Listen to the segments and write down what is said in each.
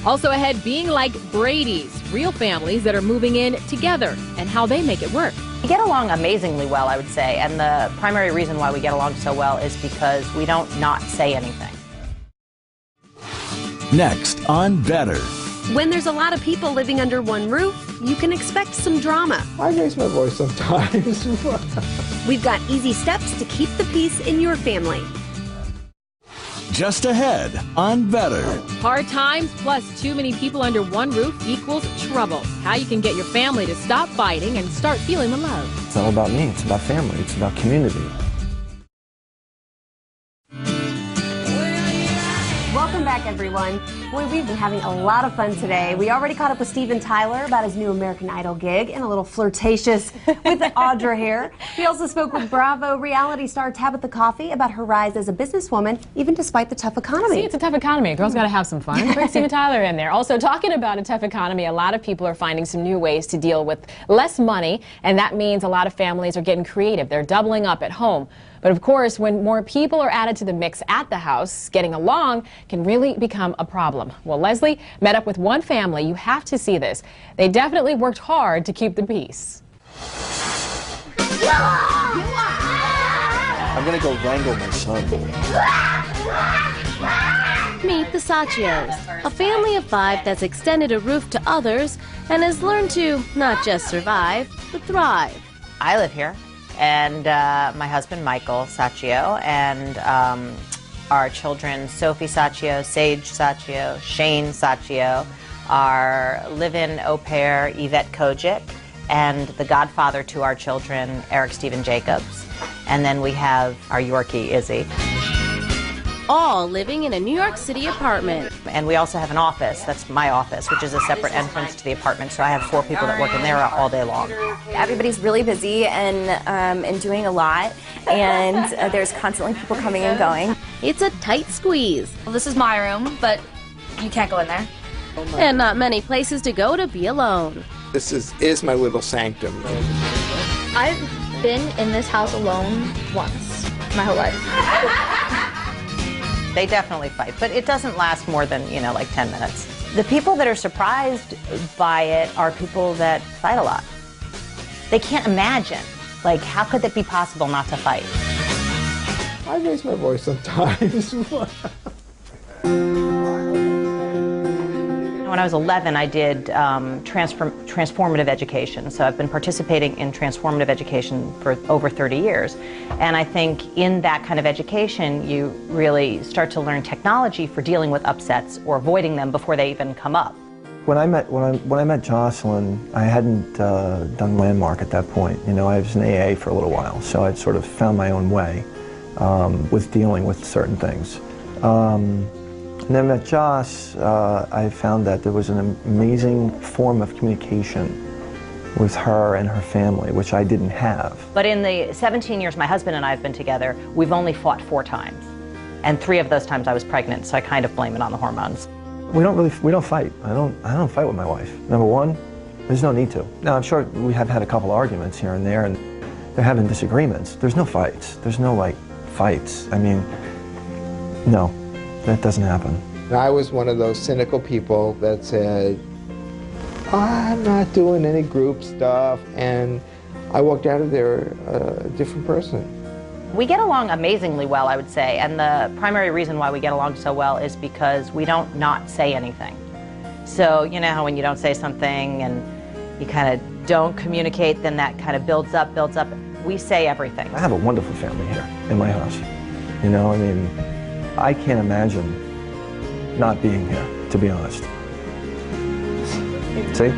Also ahead, being like Brady's, real families that are moving in together and how they make it work. We get along amazingly well, I would say, and the primary reason why we get along so well is because we don't not say anything. Next on Better. When there's a lot of people living under one roof, you can expect some drama. I raise my voice sometimes. We've got easy steps to keep the peace in your family. Just ahead on Better. Hard times plus too many people under one roof equals trouble. How you can get your family to stop fighting and start feeling the love. It's all about me. It's about family. It's about community. Welcome back, everyone. Boy, we've been having a lot of fun today. We already caught up with Steven Tyler about his new American Idol gig and a little flirtatious with Audra here. We also spoke with Bravo reality star Tabitha Coffey about her rise as a businesswoman, even despite the tough economy. See, it's a tough economy. Girls got to have some fun. Bring Steven Tyler in there. Also, talking about a tough economy, a lot of people are finding some new ways to deal with less money, and that means a lot of families are getting creative. They're doubling up at home. But of course, when more people are added to the mix at the house, getting along can really become a problem. Well, Leslie met up with one family. You have to see this. They definitely worked hard to keep the peace. I'm going to go wrangle my son. Meet the Sachios, a family of 5 that's extended a roof to others and has learned to not just survive, but thrive. I live here, and my husband Michael Sacchio, and our children Sophie Sacchio, Sage Sacchio, Shane Sacchio, our live-in au pair Yvette Kojic, and the godfather to our children Eric Stephen Jacobs, and then we have our Yorkie Izzy. All living in a New York City apartment. And we also have an office, that's my office, which is a separate entrance to the apartment, so I have 4 people that work in there all day long. Everybody's really busy and doing a lot, and there's constantly people coming and going. It's a tight squeeze. Well, this is my room, but you can't go in there. And not many places to go to be alone. This is my little sanctum. I've been in this house alone once my whole life. They definitely fight, but it doesn't last more than, like 10 minutes. The people that are surprised by it are people that fight a lot. They can't imagine, like, how could it be possible not to fight? I raise my voice sometimes. When I was 11, I did transformative education. So I've been participating in transformative education for over 30 years. And I think in that kind of education, you really start to learn technology for dealing with upsets or avoiding them before they even come up. When I met Jocelyn, I hadn't done Landmark at that point. I was in AA for a little while, so I'd sort of found my own way with dealing with certain things. And then at Joss, I found that there was an amazing form of communication with her and her family, which I didn't have. But in the 17 years my husband and I have been together, we've only fought 4 times. And 3 of those times I was pregnant, so I kind of blame it on the hormones. We don't fight. I don't fight with my wife. Number one, there's no need to. Now, I'm sure we have had a couple arguments here and there, and they're having disagreements. There's no fights. There's no, fights. I mean, no. That doesn't happen. I was one of those cynical people that said, I'm not doing any group stuff, and I walked out of there a different person. We get along amazingly well, I would say, and the primary reason why we get along so well is because we don't not say anything. So, you know how when you don't say something and you kind of don't communicate, then that kind of builds up. We say everything. I have a wonderful family here in my house. I can't imagine not being here, to be honest. See?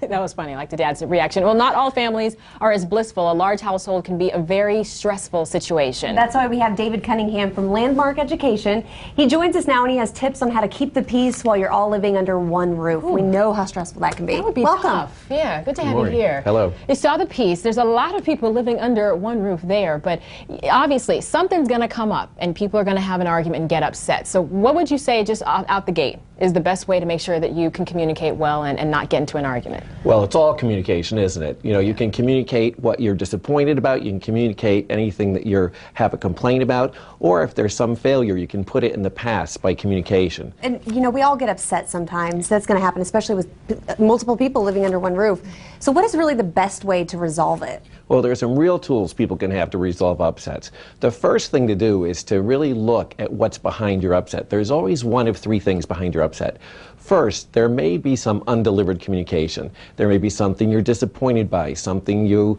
That was funny, like the dad's reaction. Well, not all families are as blissful. A large household can be a very stressful situation. That's why we have David Cunningham from Landmark Education. He joins us now and he has tips on how to keep the peace while you're all living under one roof. Ooh. We know how stressful that can be. That would be tough. Yeah, good to have you here. Hello. You saw the peace. There's a lot of people living under one roof there, but obviously something's going to come up and people are going to have an argument and get upset. So what would you say just out the gate is the best way to make sure that you can communicate well and not get into an argument? Well, it's all communication, isn't it? You know, you can communicate what you're disappointed about, you can communicate anything that you have a complaint about, or if there's some failure, you can put it in the past by communication. And, you know, we all get upset sometimes. That's going to happen, especially with multiple people living under one roof. So what is really the best way to resolve it? Well, there are some real tools people can have to resolve upsets. The first thing to do is to really look at what's behind your upset. There's always one of three things behind your upset. First, there may be some undelivered communication. There may be something you're disappointed by, something you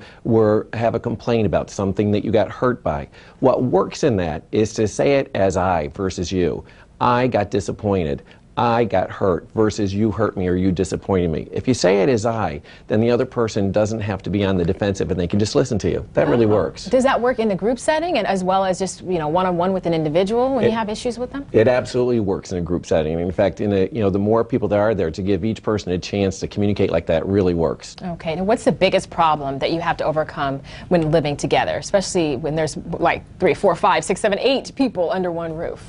have a complaint about, something that you got hurt by. What works in that is to say it as I versus you. I got disappointed. I got hurt versus you hurt me or you disappointed me. If you say it as I, then the other person doesn't have to be on the defensive and they can just listen to you. That really works. Does that work in a group setting and as well as just, you know, one-on-one with an individual when you have issues with them? It absolutely works in a group setting. In fact, the more people there are there, to give each person a chance to communicate like that really works. Okay. Now, what's the biggest problem that you have to overcome when living together, especially when there's like 3, 4, 5, 6, 7, 8 people under one roof?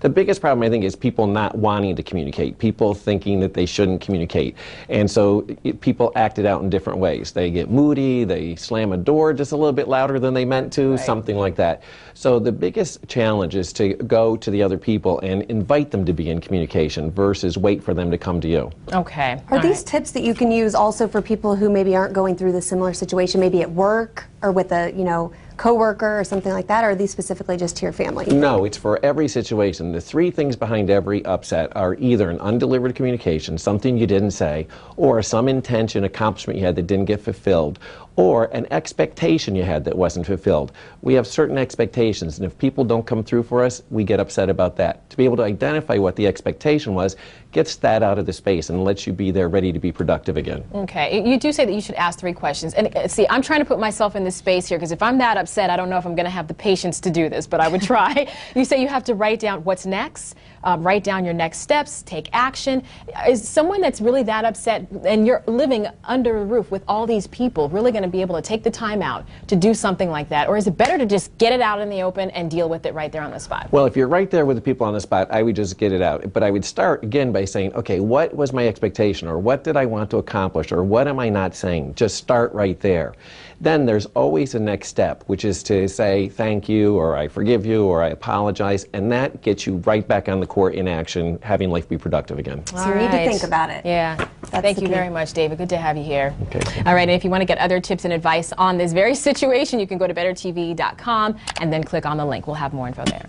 The biggest problem, I think, is people not wanting to communicate, people thinking that they shouldn't communicate. And so people act it out in different ways. They get moody, they slam a door just a little bit louder than they meant to, something like that. So the biggest challenge is to go to the other people and invite them to be in communication versus wait for them to come to you. Okay. Are these tips that you can use also for people who maybe aren't going through the similar situation, maybe at work or with a, coworker or something like that, or are these specifically just to your family? No, it's for every situation. The three things behind every upset are either an undelivered communication, something you didn't say, or some intention, accomplishment you had that didn't get fulfilled, or an expectation you had that wasn't fulfilled. We have certain expectations, and if people don't come through for us, we get upset about that. To be able to identify what the expectation was gets that out of the space and lets you be there ready to be productive again. Okay. You do say that you should ask 3 questions. And see, I'm trying to put myself in this space here because if I'm that upset, I don't know if I'm going to have the patience to do this, but I would try. You say you have to write down what's next, write down your next steps, take action. Is someone that's really that upset and you're living under a roof with all these people really going to be able to take the time out to do something like that? Or is it better to just get it out in the open and deal with it right there on the spot? Well, if you're right there with the people on the spot, I would just get it out. But I would start again by saying, okay, what was my expectation, or what did I want to accomplish, or what am I not saying? Just start right there. Then there's always a next step, which is to say thank you, or I forgive you, or I apologize, and that gets you right back on the court in action, having life be productive again. So you need to think about it. Yeah. Thank you very much, David. Good to have you here. Okay. All right, and if you want to get other tips and advice on this very situation, you can go to bettertv.com and then click on the link. We'll have more info there.